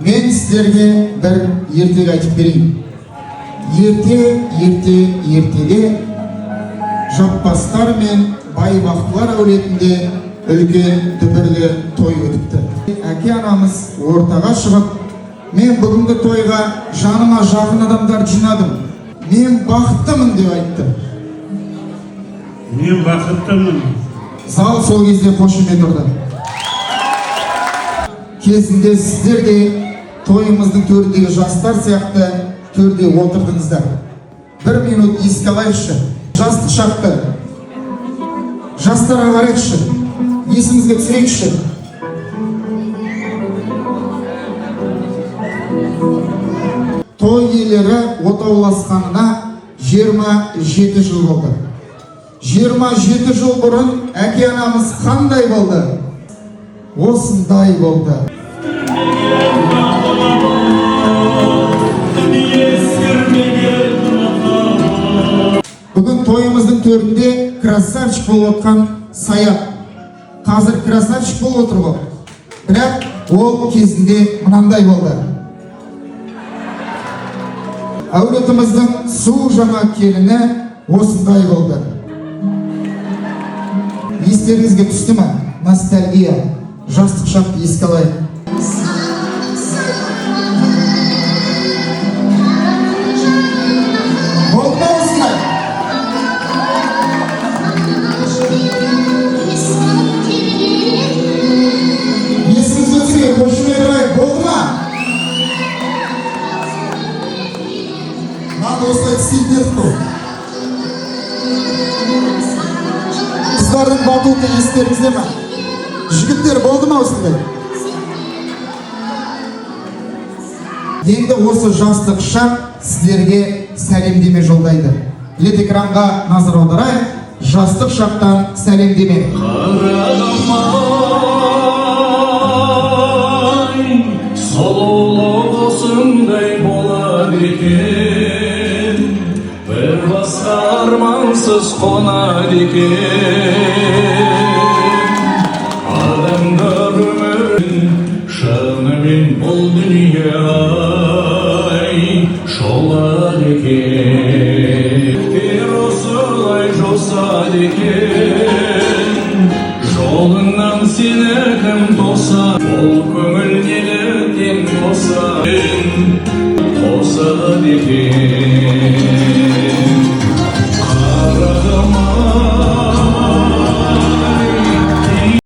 Мен сіздерге бір ертек айтып берейін. Ертеде жаппастар мен байбақтылар әулетінде үлкен дүбірлі той өтіпті. Әке анамыз ортаға шығып, мен бүгінгі тойға жаныма жақын адамдар жинадым. Мен бақыттымын деп айтты. Мен бақыттымын. Зал сол кезде қошемет ұрды. Кезінде сіздер де тойымыздың төріндегі жастар сияқты төрде отырдыңыздар. Бір минут еске алайықшы. Жастық шақты жастарға қарайықшы, есімізге түсірейікші. Той иелері отауласқанына 27 жыл болды. 27 жыл бұрын әке анамыз қандай болды? Осындай болды. Бүгін тойымыздың төрінде красавчик болып отқан Саят. Қазір красавчик болып отыр ғой. Бірақ ол кезінде мынандай болды. Әулетіміздің су жаңа келіні осындай болды. Естеріңізге түсті ме? Ностальгия. Жастық шақты еске алайық. Қыздардың батуты естеріңізде ме? Жігіттер болды ма осындай? Енді осы жастық шақ сіздерге сәлемдеме жолдайды. Лет экранға назар аударайық. Жастық шақтан сәлемдеме. Қарағамай, сұлулық осындай болады екен, бір басқа армансыз қонады екен. Адамдар өмірін шынымен бұл дүние ай шолады екен. Осылай жосады екен, жолыңнан сені кім тосады? Ол көңіл неліктен қосады екен.